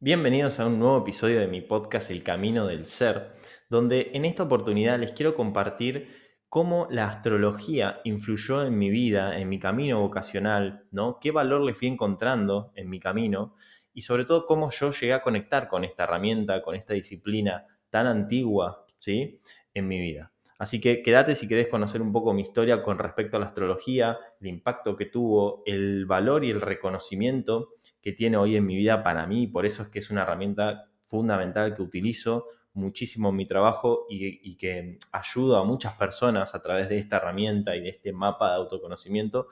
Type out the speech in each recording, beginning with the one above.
Bienvenidos a un nuevo episodio de mi podcast El Camino del Ser, donde en esta oportunidad les quiero compartir cómo la astrología influyó en mi vida, en mi camino vocacional, ¿no? Qué valor le fui encontrando en mi camino y sobre todo cómo yo llegué a conectar con esta herramienta, con esta disciplina tan antigua, ¿sí? En mi vida. Así que quédate si querés conocer un poco mi historia con respecto a la astrología, el impacto que tuvo, el valor y el reconocimiento que tiene hoy en mi vida para mí. Por eso es que es una herramienta fundamental que utilizo muchísimo en mi trabajo y que ayudo a muchas personas a través de esta herramienta y de este mapa de autoconocimiento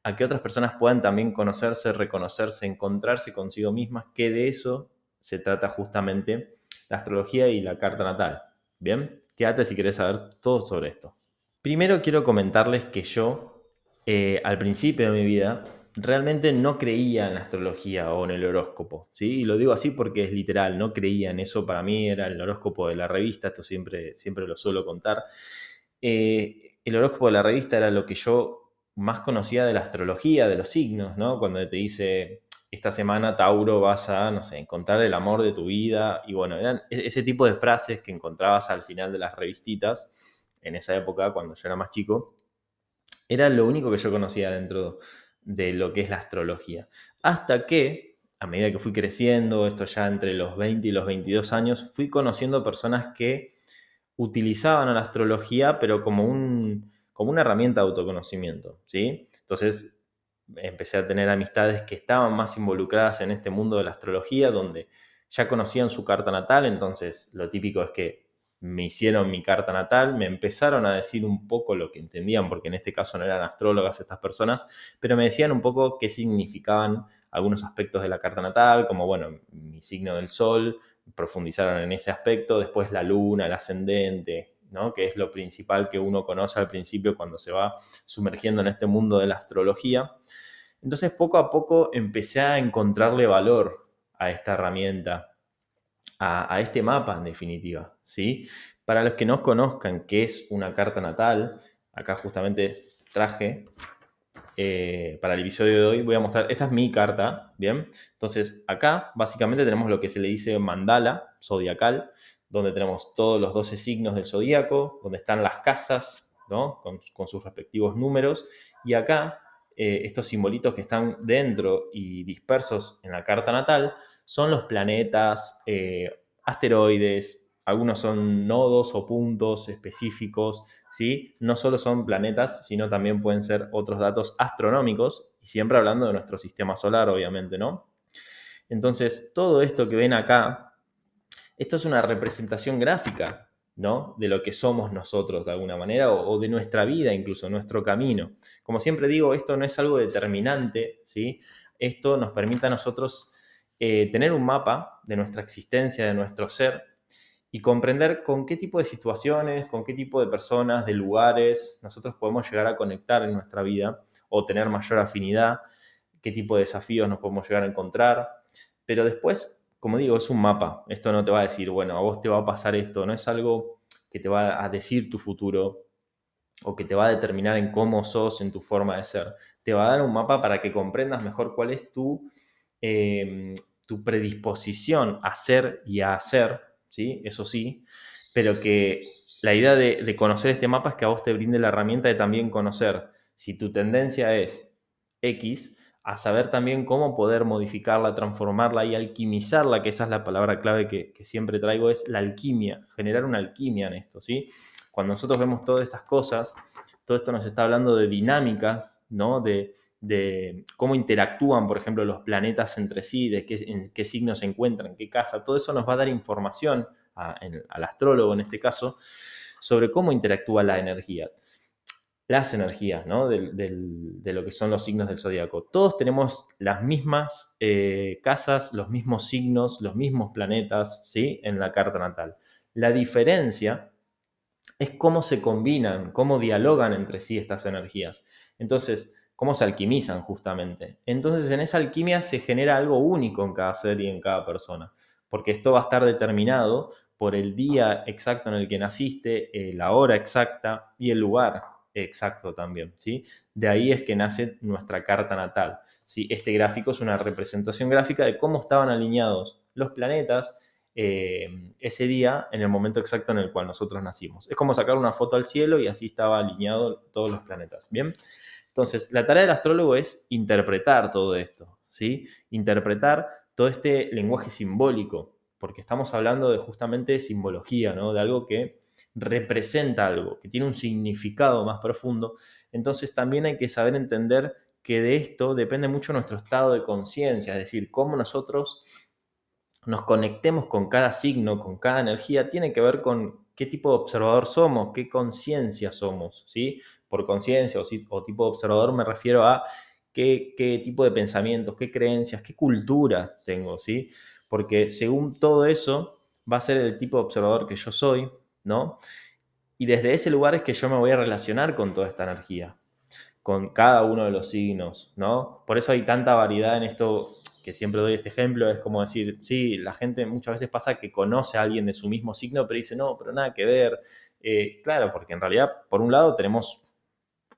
a que otras personas puedan también conocerse, reconocerse, encontrarse consigo mismas, que de eso se trata justamente la astrología y la carta natal. Bien, quédate si querés saber todo sobre esto. Primero quiero comentarles que yo, al principio de mi vida, realmente no creía en la astrología o en el horóscopo, ¿sí? Y lo digo así porque es literal, no creía en eso. Para mí era el horóscopo de la revista, esto siempre lo suelo contar. El horóscopo de la revista era lo que yo más conocía de la astrología, de los signos, ¿no? Cuando te dice, esta semana, Tauro, vas a, no sé, encontrar el amor de tu vida. Y bueno, eran ese tipo de frases que encontrabas al final de las revistitas en esa época, cuando yo era más chico. Era lo único que yo conocía dentro de lo que es la astrología. Hasta que, a medida que fui creciendo, esto ya entre los 20 y los 22 años, fui conociendo personas que utilizaban a la astrología, pero como una herramienta de autoconocimiento, ¿sí? Entonces, empecé a tener amistades que estaban más involucradas en este mundo de la astrología, donde ya conocían su carta natal. Entonces lo típico es que me hicieron mi carta natal, me empezaron a decir un poco lo que entendían, porque en este caso no eran astrólogas estas personas, pero me decían un poco qué significaban algunos aspectos de la carta natal, como, bueno, mi signo del sol, profundizaron en ese aspecto, después la luna, el ascendente, ¿no? Que es lo principal que uno conoce al principio cuando se va sumergiendo en este mundo de la astrología. Entonces, poco a poco empecé a encontrarle valor a esta herramienta, a este mapa en definitiva, ¿sí? Para los que no conozcan qué es una carta natal, acá justamente traje para el episodio de hoy, voy a mostrar, esta es mi carta, ¿bien? Entonces, acá básicamente tenemos lo que se le dice mandala zodiacal, donde tenemos todos los 12 signos del zodíaco, donde están las casas, ¿no? Con sus respectivos números, y acá estos simbolitos que están dentro y dispersos en la carta natal son los planetas, asteroides, algunos son nodos o puntos específicos, ¿sí? No solo son planetas, sino también pueden ser otros datos astronómicos, y siempre hablando de nuestro sistema solar, obviamente, ¿no? Entonces, todo esto que ven acá, esto es una representación gráfica, ¿no? De lo que somos nosotros de alguna manera, o de nuestra vida, incluso nuestro camino. Como siempre digo, esto no es algo determinante, ¿sí? Esto nos permite a nosotros tener un mapa de nuestra existencia, de nuestro ser, y comprender con qué tipo de situaciones, con qué tipo de personas, de lugares nosotros podemos llegar a conectar en nuestra vida o tener mayor afinidad, qué tipo de desafíos nos podemos llegar a encontrar. Pero después, como digo, es un mapa. Esto no te va a decir, bueno, a vos te va a pasar esto, no es algo que te va a decir tu futuro o que te va a determinar en cómo sos, en tu forma de ser. Te va a dar un mapa para que comprendas mejor cuál es eh, tu predisposición a ser y a hacer, ¿sí? Eso sí, pero que la idea de conocer este mapa es que a vos te brinde la herramienta de también conocer si tu tendencia es X, a saber también cómo poder modificarla, transformarla y alquimizarla, que esa es la palabra clave que siempre traigo, es la alquimia, generar una alquimia en esto, ¿sí? Cuando nosotros vemos todas estas cosas, todo esto nos está hablando de dinámicas, ¿no? De cómo interactúan, por ejemplo, los planetas entre sí, en qué signos se encuentran, en qué casa. Todo eso nos va a dar información al astrólogo en este caso sobre cómo interactúa la energía, las energías, ¿no? De lo que son los signos del zodíaco. Todos tenemos las mismas casas, los mismos signos, los mismos planetas, ¿sí? En la carta natal. La diferencia es cómo se combinan, cómo dialogan entre sí estas energías. Entonces, cómo se alquimizan justamente. Entonces, en esa alquimia se genera algo único en cada ser y en cada persona, porque esto va a estar determinado por el día exacto en el que naciste, la hora exacta y el lugar. exacto también, ¿sí? De ahí es que nace nuestra carta natal, ¿sí? Este gráfico es una representación gráfica de cómo estaban alineados los planetas ese día en el momento exacto en el cual nosotros nacimos. Es como sacar una foto al cielo y así estaba alineado todos los planetas, ¿bien? Entonces, la tarea del astrólogo es interpretar todo esto, ¿sí? Interpretar todo este lenguaje simbólico, porque estamos hablando de justamente simbología, ¿no? De algo que representa algo, que tiene un significado más profundo. Entonces, también hay que saber entender que de esto depende mucho nuestro estado de conciencia, es decir, cómo nosotros nos conectemos con cada signo, con cada energía, tiene que ver con qué tipo de observador somos, qué conciencia somos, ¿sí? Por conciencia o tipo de observador me refiero a qué tipo de pensamientos, qué creencias, qué cultura tengo, ¿sí? Porque según todo eso va a ser el tipo de observador que yo soy, ¿no? Y desde ese lugar es que yo me voy a relacionar con toda esta energía, con cada uno de los signos, ¿no? Por eso hay tanta variedad en esto, que siempre doy este ejemplo, es como decir, sí, la gente muchas veces pasa que conoce a alguien de su mismo signo, pero dice, no, pero nada que ver. Claro, porque en realidad, por un lado, tenemos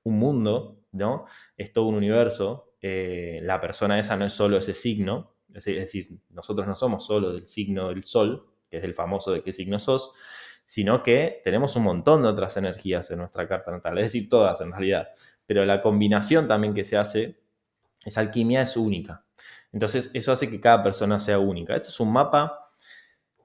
un mundo, ¿no? Es todo un universo. La persona esa no es solo ese signo, es decir, nosotros no somos solo del signo del sol, que es el famoso de qué signo sos, sino que tenemos un montón de otras energías en nuestra carta natal, es decir, todas en realidad. Pero la combinación también que se hace, esa alquimia es única. Entonces, eso hace que cada persona sea única. Esto es un mapa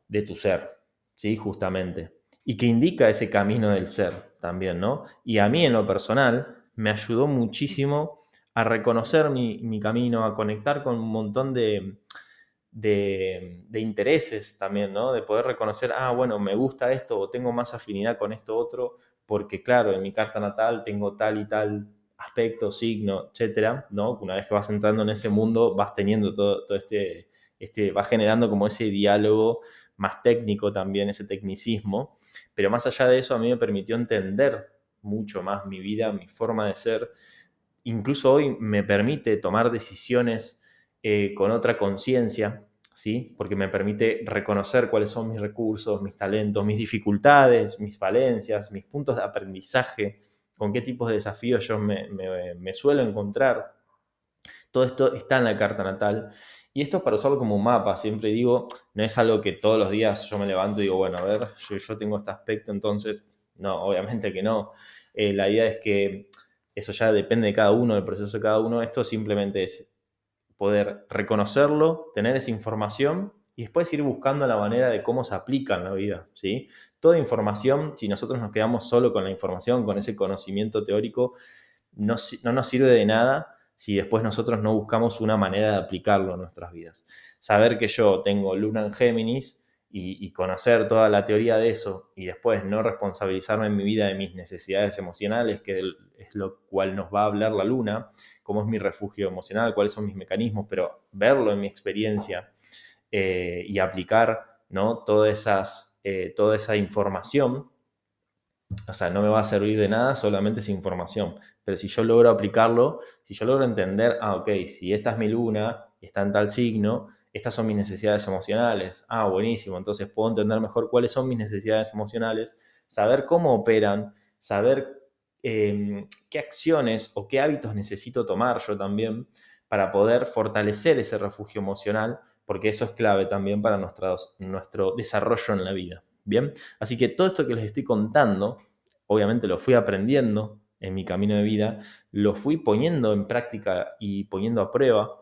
de tu ser, ¿sí? Justamente. Y que indica ese camino del ser también, ¿no? Y a mí en lo personal me ayudó muchísimo a reconocer mi camino, a conectar con un montón de intereses también, ¿no? De poder reconocer, bueno, me gusta esto o tengo más afinidad con esto otro, porque claro, en mi carta natal tengo tal y tal aspecto, signo, etcétera, ¿no? Una vez que vas entrando en ese mundo, vas teniendo todo vas generando como ese diálogo más técnico también, ese tecnicismo, pero más allá de eso a mí me permitió entender mucho más mi vida, mi forma de ser, incluso hoy me permite tomar decisiones con otra conciencia, ¿sí? Porque me permite reconocer cuáles son mis recursos, mis talentos, mis dificultades, mis falencias, mis puntos de aprendizaje, con qué tipos de desafíos yo me suelo encontrar. Todo esto está en la carta natal. Y esto es para usarlo como un mapa. Siempre digo, no es algo que todos los días yo me levanto y digo, bueno, a ver, yo tengo este aspecto, entonces, no, obviamente que no. La idea es que eso ya depende de cada uno, del proceso de cada uno. Esto simplemente es poder reconocerlo, tener esa información y después ir buscando la manera de cómo se aplica en la vida, ¿sí? Toda información, si nosotros nos quedamos solo con la información, con ese conocimiento teórico, no nos sirve de nada si después nosotros no buscamos una manera de aplicarlo en nuestras vidas. Saber que yo tengo Luna en Géminis y conocer toda la teoría de eso y después no responsabilizarme en mi vida de mis necesidades emocionales, que es lo cual nos va a hablar la Luna, cómo es mi refugio emocional, cuáles son mis mecanismos, pero verlo en mi experiencia y aplicar, ¿no? Toda esa información, o sea, no me va a servir de nada solamente esa información. Pero si yo logro aplicarlo, si yo logro entender, ok, si esta es mi luna, está en tal signo, estas son mis necesidades emocionales. Buenísimo. Entonces puedo entender mejor cuáles son mis necesidades emocionales, saber cómo operan, saber qué acciones o qué hábitos necesito tomar yo también para poder fortalecer ese refugio emocional, porque eso es clave también para nuestro desarrollo en la vida. Bien, así que todo esto que les estoy contando, obviamente lo fui aprendiendo en mi camino de vida, lo fui poniendo en práctica y poniendo a prueba.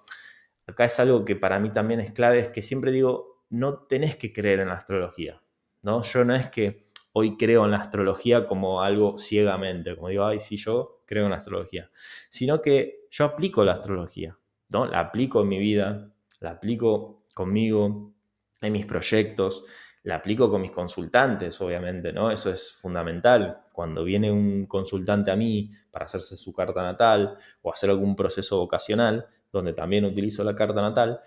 Acá es algo que para mí también es clave, es que siempre digo, no tenés que creer en la astrología, ¿no? Yo no es que hoy creo en la astrología como algo ciegamente, como digo, sí, yo creo en la astrología, sino que yo aplico la astrología, ¿no? La aplico en mi vida, la aplico conmigo, en mis proyectos, la aplico con mis consultantes, obviamente, ¿no? Eso es fundamental. Cuando viene un consultante a mí para hacerse su carta natal o hacer algún proceso vocacional, donde también utilizo la carta natal,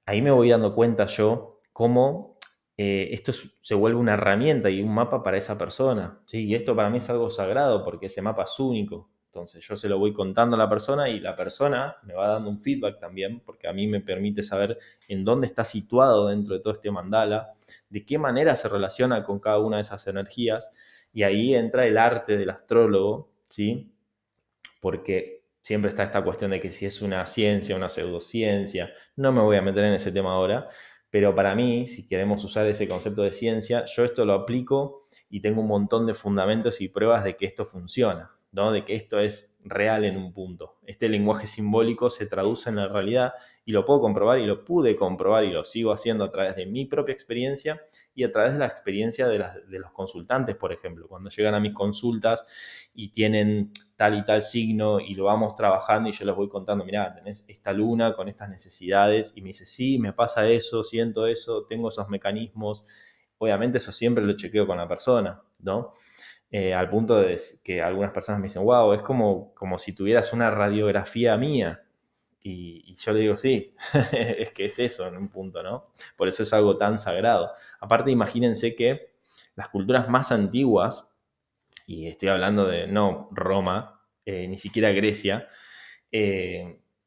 ahí me voy dando cuenta yo cómo se vuelve una herramienta y un mapa para esa persona, ¿sí? Y esto para mí es algo sagrado porque ese mapa es único. Entonces yo se lo voy contando a la persona y la persona me va dando un feedback también, porque a mí me permite saber en dónde está situado dentro de todo este mandala, de qué manera se relaciona con cada una de esas energías. Y ahí entra el arte del astrólogo, ¿sí? Porque siempre está esta cuestión de que si es una ciencia, una pseudociencia, no me voy a meter en ese tema ahora, pero para mí, si queremos usar ese concepto de ciencia, yo esto lo aplico y tengo un montón de fundamentos y pruebas de que esto funciona, ¿no? De que esto es real en un punto. Este lenguaje simbólico se traduce en la realidad y lo puedo comprobar y lo pude comprobar y lo sigo haciendo a través de mi propia experiencia y a través de la experiencia de los consultantes, por ejemplo. Cuando llegan a mis consultas y tienen tal y tal signo y lo vamos trabajando y yo les voy contando, mirá, tenés esta luna con estas necesidades y me dice, sí, me pasa eso, siento eso, tengo esos mecanismos. Obviamente eso siempre lo chequeo con la persona, ¿no? Al punto de que algunas personas me dicen, wow, es como si tuvieras una radiografía mía. Y yo le digo, sí, es que es eso en un punto, ¿no? Por eso es algo tan sagrado. Aparte, imagínense que las culturas más antiguas, y estoy hablando de no Roma, ni siquiera Grecia,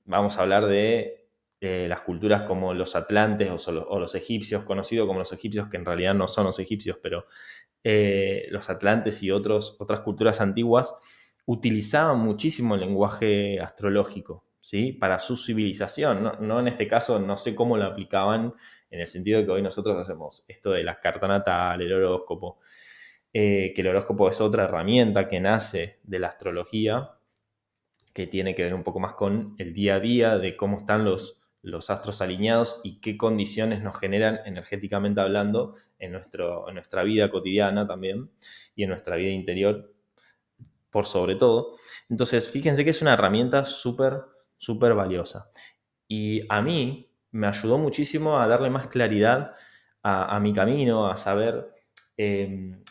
vamos a hablar de las culturas como los atlantes o los egipcios, conocidos como los egipcios, que en realidad no son los egipcios, pero los atlantes y otras culturas antiguas utilizaban muchísimo el lenguaje astrológico, ¿sí? Para su civilización, no en este caso, no sé cómo lo aplicaban en el sentido de que hoy nosotros hacemos esto de la carta natal, el horóscopo, que el horóscopo es otra herramienta que nace de la astrología, que tiene que ver un poco más con el día a día, de cómo están los astros alineados y qué condiciones nos generan energéticamente hablando en nuestra vida cotidiana también y en nuestra vida interior por sobre todo. Entonces, fíjense que es una herramienta súper, súper valiosa. Y a mí me ayudó muchísimo a darle más claridad a mi camino, a saber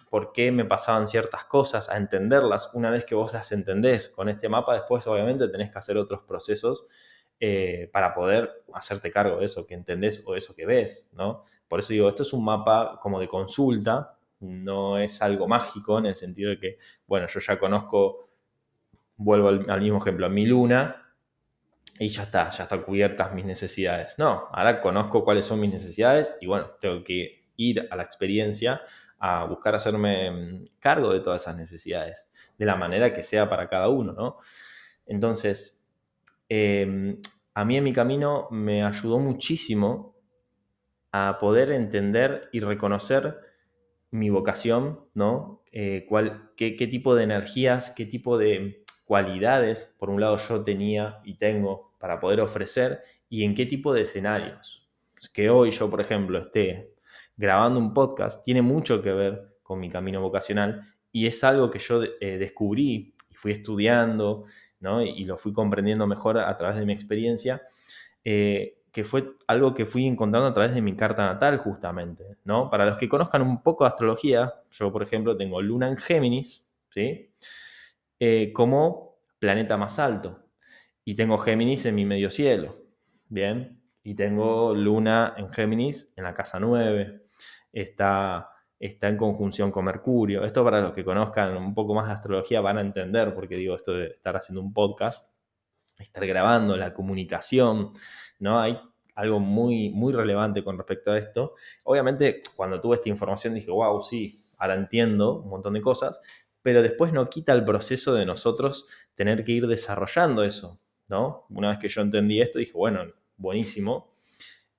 por qué me pasaban ciertas cosas, a entenderlas. Una vez que vos las entendés con este mapa, después obviamente tenés que hacer otros procesos para poder hacerte cargo de eso que entendés o de eso que ves, ¿no? Por eso digo, esto es un mapa como de consulta, no es algo mágico en el sentido de que, bueno, yo ya conozco, vuelvo al mismo ejemplo, a mi luna, y ya están cubiertas mis necesidades. No, ahora conozco cuáles son mis necesidades y bueno, tengo que ir a la experiencia a buscar hacerme cargo de todas esas necesidades, de la manera que sea para cada uno, ¿no? Entonces, a mí en mi camino me ayudó muchísimo a poder entender y reconocer mi vocación, ¿no? Qué tipo de energías, qué tipo de cualidades, por un lado, yo tenía y tengo para poder ofrecer y en qué tipo de escenarios. Que hoy yo, por ejemplo, esté grabando un podcast tiene mucho que ver con mi camino vocacional y es algo que yo descubrí y fui estudiando, ¿no? Y lo fui comprendiendo mejor a través de mi experiencia, que fue algo que fui encontrando a través de mi carta natal justamente, ¿no? Para los que conozcan un poco de astrología, yo por ejemplo tengo Luna en Géminis, ¿sí? Como planeta más alto. Y tengo Géminis en mi medio cielo, ¿bien? Y tengo Luna en Géminis en la casa 9. Está en conjunción con Mercurio. Esto para los que conozcan un poco más de astrología van a entender, porque digo, esto de estar haciendo un podcast, estar grabando, la comunicación, ¿no? Hay algo muy, muy relevante con respecto a esto. Obviamente, cuando tuve esta información dije, wow, sí, ahora entiendo un montón de cosas, pero después no quita el proceso de nosotros tener que ir desarrollando eso, ¿no? Una vez que yo entendí esto, dije, bueno, buenísimo,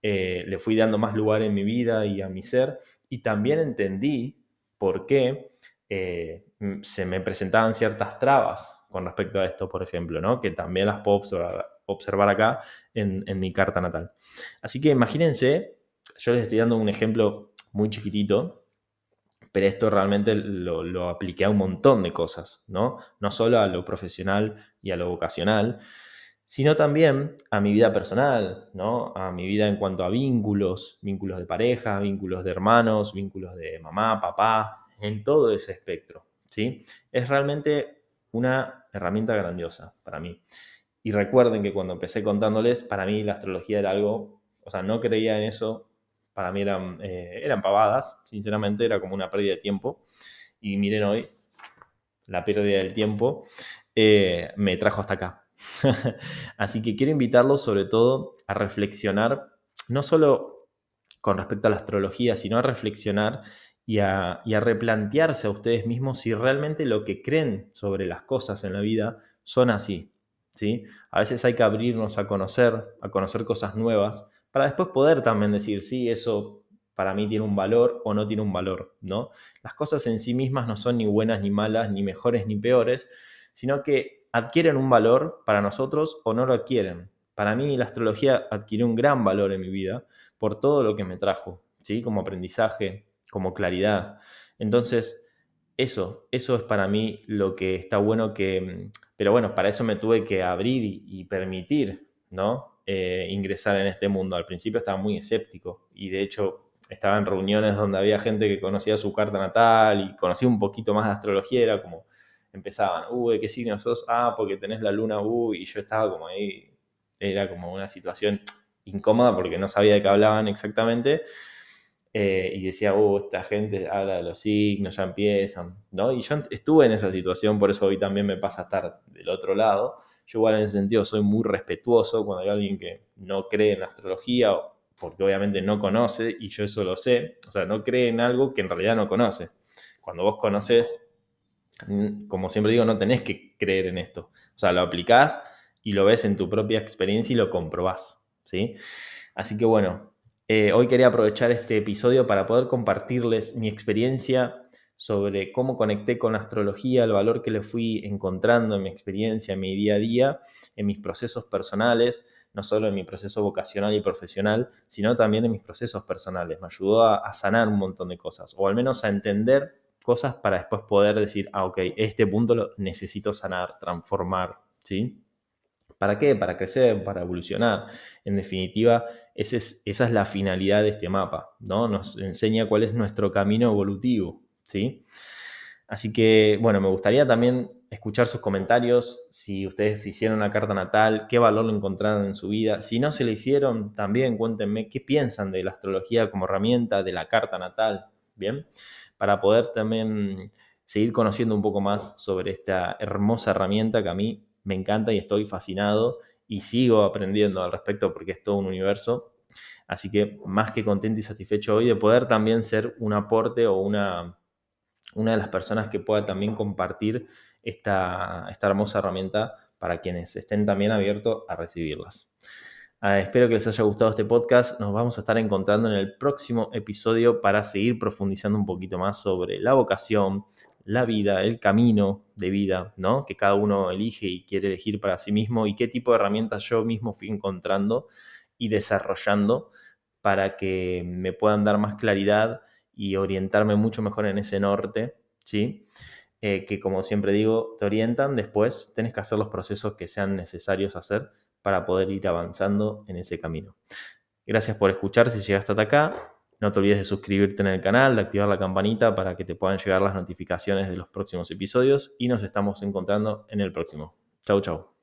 le fui dando más lugar en mi vida y a mi ser, y también entendí por qué se me presentaban ciertas trabas con respecto a esto, por ejemplo, ¿no? Que también las puedo observar acá en mi carta natal. Así que imagínense, yo les estoy dando un ejemplo muy chiquitito, pero esto realmente lo apliqué a un montón de cosas, ¿no? No solo a lo profesional y a lo vocacional, sino también a mi vida personal, ¿no? A mi vida en cuanto a vínculos, vínculos de pareja, vínculos de hermanos, vínculos de mamá, papá, en todo ese espectro, ¿sí? Es realmente una herramienta grandiosa para mí. Y recuerden que cuando empecé contándoles, para mí la astrología era algo, o sea, no creía en eso, para mí eran pavadas, sinceramente, era como una pérdida de tiempo. Y miren hoy, la pérdida del tiempo me trajo hasta acá. Así que quiero invitarlos sobre todo a reflexionar, no solo con respecto a la astrología, sino a reflexionar y a replantearse a ustedes mismos si realmente lo que creen sobre las cosas en la vida son así, ¿sí? A veces hay que abrirnos a conocer cosas nuevas, para después poder también decir, sí, eso para mí tiene un valor o no tiene un valor, ¿no? Las cosas en sí mismas no son ni buenas ni malas, ni mejores ni peores, sino que adquieren un valor para nosotros o no lo adquieren. Para mí la astrología adquirió un gran valor en mi vida por todo lo que me trajo, ¿sí? Como aprendizaje, como claridad. Entonces, eso es para mí lo que está bueno que... Pero bueno, para eso me tuve que abrir y permitir, ¿no? Ingresar en este mundo. Al principio estaba muy escéptico y de hecho estaba en reuniones donde había gente que conocía su carta natal y conocía un poquito más de astrología, era como empezaban, ¿de qué signo sos? Ah, porque tenés la luna, y yo estaba como ahí, era como una situación incómoda porque no sabía de qué hablaban exactamente. Y decía, esta gente habla de los signos, ya empiezan, ¿no? Y yo estuve en esa situación, por eso hoy también me pasa a estar del otro lado. Yo igual en ese sentido soy muy respetuoso cuando hay alguien que no cree en la astrología, porque obviamente no conoce, y yo eso lo sé, o sea, no cree en algo que en realidad no conoce. Cuando vos conocés, como siempre digo, no tenés que creer en esto. O sea, lo aplicás y lo ves en tu propia experiencia y lo comprobás, ¿sí? Así que bueno, hoy quería aprovechar este episodio para poder compartirles mi experiencia sobre cómo conecté con la astrología, el valor que le fui encontrando en mi experiencia, en mi día a día, en mis procesos personales, no solo en mi proceso vocacional y profesional, sino también en mis procesos personales. Me ayudó a sanar un montón de cosas, o al menos a entender cosas para después poder decir, ok, este punto lo necesito sanar, transformar, ¿sí? ¿Para qué? Para crecer, para evolucionar. En definitiva, esa es la finalidad de este mapa, ¿no? Nos enseña cuál es nuestro camino evolutivo, ¿sí? Así que, bueno, me gustaría también escuchar sus comentarios, si ustedes hicieron una carta natal, qué valor lo encontraron en su vida. Si no se le hicieron, también cuéntenme qué piensan de la astrología como herramienta de la carta natal, ¿bien? Para poder también seguir conociendo un poco más sobre esta hermosa herramienta que a mí me encanta y estoy fascinado y sigo aprendiendo al respecto porque es todo un universo. Así que más que contento y satisfecho hoy de poder también ser un aporte o una de las personas que pueda también compartir esta hermosa herramienta para quienes estén también abiertos a recibirlas. Espero que les haya gustado este podcast. Nos vamos a estar encontrando en el próximo episodio para seguir profundizando un poquito más sobre la vocación, la vida, el camino de vida, ¿no? Que cada uno elige y quiere elegir para sí mismo y qué tipo de herramientas yo mismo fui encontrando y desarrollando para que me puedan dar más claridad y orientarme mucho mejor en ese norte, ¿sí? Que como siempre digo, te orientan, después tenés que hacer los procesos que sean necesarios hacer para poder ir avanzando en ese camino. Gracias por escuchar si llegaste hasta acá. No te olvides de suscribirte en el canal, de activar la campanita para que te puedan llegar las notificaciones de los próximos episodios y nos estamos encontrando en el próximo. Chau, chau.